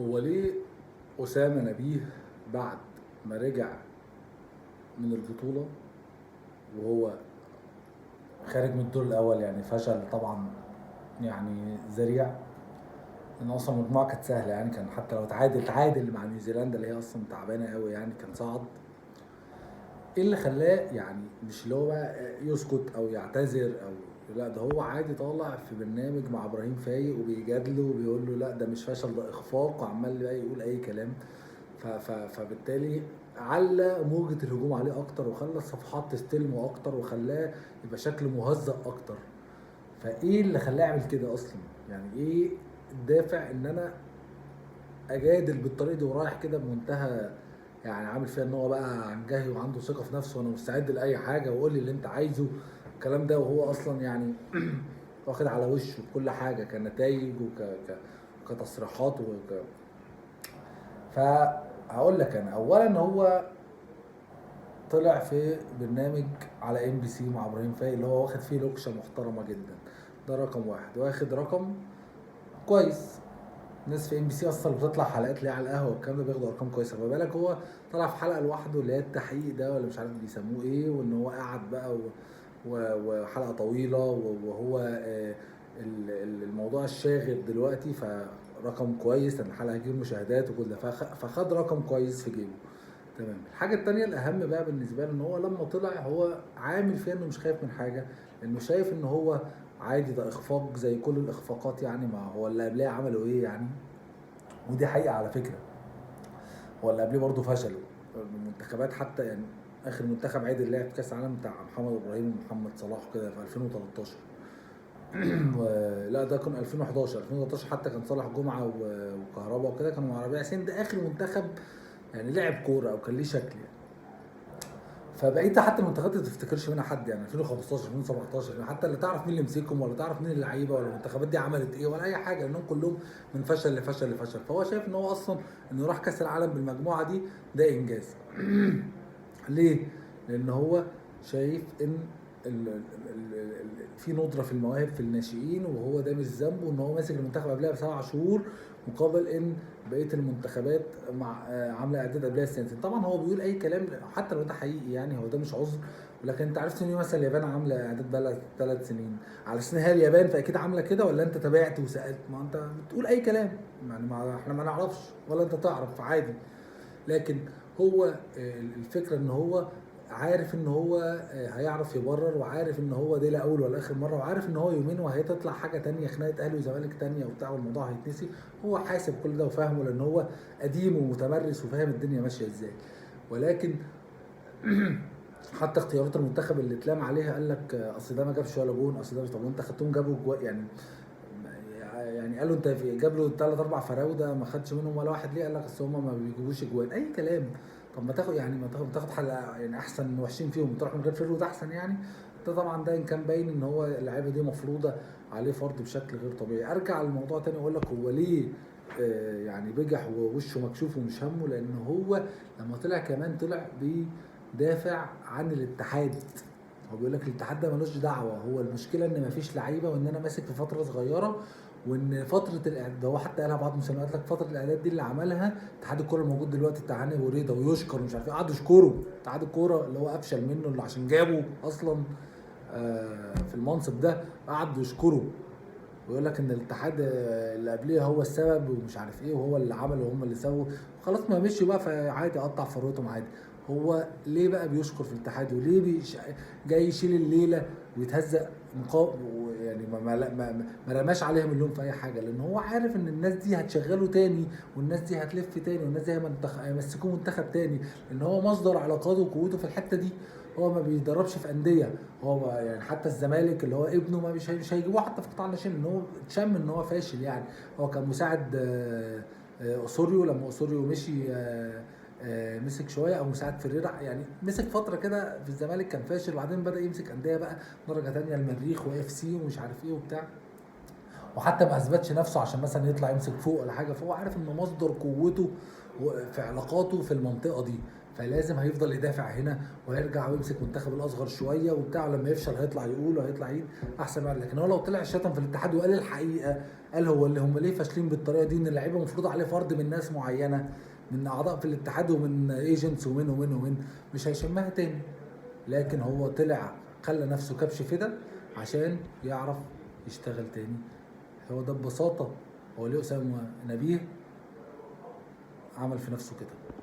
هو ليه أسامة نبيه بعد ما رجع من البطولة وهو خارج من الدور الأول، يعني فشل طبعا، يعني ذريع، ان اصلا المجموعه كانت سهله، يعني كان حتى لو تعادل مع نيوزيلندا اللي هي اصلا تعبانه قوي يعني كان صعد. ايه اللي خلاه يعني مش اللي هو بقى يسكت او يعتذر او لا، ده هو عادي طالع في برنامج مع ابراهيم فايق وبيجادله وبيقول له لا ده مش فشل ده اخفاق، وعمال بقى يقول اي كلام. فبالتالي علّى موجة الهجوم عليه اكتر وخلى الصفحات تستلمه اكتر وخلاه يبقى شكله مهزأ اكتر. فايه اللي خلاه يعمل كده اصلا؟ يعني ايه الدافع ان انا اجادل بالطريقه دي ورايح كده بمنتهى، يعني عامل فيها ان هو بقى عنجهي وعنده ثقه في نفسه وانا مستعد لاي حاجه وقول لي اللي انت عايزه الكلام ده، وهو اصلا يعني واخد على وشه بكل حاجه كنتائج كتصريحات فهقول لك انا اولا هو طلع في برنامج على ام بي سي مع ابراهيم فايق اللي هو واخد فيه لوكشه محترمه جدا. ده رقم واحد، واخد رقم كويس. ناس في ام بي سي اصلا اللي بتطلع حلقات ليه على القهوه والكلام ده بياخدوا ارقام كويسه، فما بالك هو طلع في حلقه لوحده اللي هي التحقيق ده ولا مش عارف بيسموه ايه، وان هو قعد بقى وحلقه طويله وهو الموضوع الشاغب دلوقتي، فرقم كويس لان الحلقه هتجيب مشاهدات وكل ده، فخد رقم كويس في جيبه. تمام. الحاجه التانيه الاهم بقى بالنسبه له ان هو لما طلع هو عامل فيها انه مش خايف من حاجه، لانه شايف ان هو عادي ده اخفاق زي كل الاخفاقات، يعني ما هو اللي قبلها عملوا ايه يعني. ودي حقيقه على فكره، هو اللي قبليه برضه فشلوا المنتخبات حتى، يعني اخر منتخب عادل لعب كاس العالم بتاع محمد ابراهيم ومحمد صلاح كده في 2013. لا ده كان 2011 حتى كان صالح جمعه وكهربا وكده كانوا مع ربيع ياسين، ده اخر منتخب يعني لعب كوره او كان ليه شكل يعني. فبقيت حتى المنتخبات ما تفتكرش منها حد، يعني 2015 2017 يعني حتى اللي تعرف مين اللي مسكهم ولا تعرف مين اللعيبه ولا المنتخبات دي عملت ايه ولا اي حاجه، لانهم كلهم من فشل لفشل لفشل. فهو شايف ان هو اصلا انه راح كاس العالم بالمجموعه دي ده انجاز. ليه؟ لان هو شايف ان في ندره في المواهب في الناشئين، وهو ده مش ذنبه ان هو ماسك المنتخب قبلها ب7 شهور، مقابل ان بقيه المنتخبات مع عامله اعداد قبلها السنتين. طبعا هو بيقول اي كلام حتى لو ده حقيقي، يعني هو ده مش عذر. ولكن انت عرفت ان مثلا اليابان عامله اعداد بقى لها 3 سنين، على اساس ان هي اليابان فاكيد عامله كده، ولا انت تابعت وسالت؟ ما انت بتقول اي كلام، يعني ما احنا ما نعرفش ولا انت تعرف عادي. لكن هو الفكره ان هو عارف ان هو هيعرف يبرر، وعارف ان هو دي لا اول ولا اخر مره، وعارف ان هو يومين وهتطلع حاجه تانية خناقه اهلي وزمالك تانية وبتاع والموضوع هيتنسي. هو حاسب كل ده وفاهمه لان هو قديم ومتمرس وفاهم الدنيا ماشيه ازاي. ولكن حتى اختيارات المنتخب اللي اتلام عليها قال لك اصل ده ما جابش ولا جون، اصل ده طب وانت خدتهم جابوا يعني. يعني قالوا انت جاب له 3 4 فراوده ما خدش منهم ولا واحد، ليه؟ قال لك اصل هم ما بيجيبوش اجوان، اي كلام. طب ما تاخد يعني ما تاخد حلقه يعني احسن وحشين فيهم وتروح من غير فرود احسن يعني. ده طبعا ده ان كان باين ان هو اللعيبه دي مفروضه عليه فرض بشكل غير طبيعي. ارجع للموضوع تاني واقول لك هو ليه يعني بجح ووشه مكشوف ومش همه، لان هو لما طلع كمان طلع بيدافع عن الاتحاد. هو بيقول لك الاتحاد ده ملوش دعوه، هو المشكله ان مفيش لعيبه وان انا ماسك في فتره صغيره، وان فتره الاعداد ده هو حتى قالها بعض المسلمات لك فتره الاعداد دي اللي عملها اتحاد الكوره الموجود دلوقتي بتاع هاني وريده ويشكر ومش عارف ايه، قعدوا يشكروا اتحاد الكوره اللي هو افشل منه اللي عشان جابه اصلا في المنصب ده، قعدوا يشكروا ويقول لك ان الاتحاد اللي قبليه هو السبب ومش عارف ايه وهو اللي عمل وهم اللي سووا. خلاص ما مشي بقى فعادي قطع فروتهم عادي. هو ليه بقى بيشكر في الاتحاد وليه جاي يشيل الليله ويتهزق يعني ما رماش عليهم اللوم في اي حاجه، لان هو عارف ان الناس دي هتشغله تاني والناس دي هتلف تاني والناس دي هيمسكوه منتخب تاني، لان هو مصدر علاقاته وقوته في الحته دي. هو ما بيدربش في انديه، هو يعني حتى الزمالك اللي هو ابنه ما مش هيجيبوه حتى في قطاع الناشئين، ان هو اتشم ان هو فاشل يعني. هو كان مساعد اسوريو لما اسوريو مشي، مسك شويه او مساعد فريرة، يعني مسك فتره كده في الزمالك كان فاشل، وبعدين بدا يمسك انديه بقى درجه ثانيه، المريخ واف سي ومش عارف ايه وبتاع، وحتى ما اثبتش نفسه عشان مثلا يطلع يمسك فوق ولا حاجه. فهو عارف ان مصدر قوته في علاقاته في المنطقه دي، فلازم هيفضل يدافع هنا وهيرجع ويمسك منتخب الاصغر شويه وبتاع، لما يفشل هيطلع يقول وهيطلع يعيد احسن واحد. لكن هو لو طلع شتم في الاتحاد وقال الحقيقه، قال هو اللي هم ليه فاشلين بالطريقه دي، ان اللعيبه مفروض عليه فرض من ناس معينه، من اعضاء في الاتحاد ومن ايجنتس ومن ومن ومن، مش هيشمها تاني. لكن هو طلع خلى نفسه كبش فدا عشان يعرف يشتغل تاني. هو ده ببساطه هو ليه اسامه نبيه عمل في نفسه كده.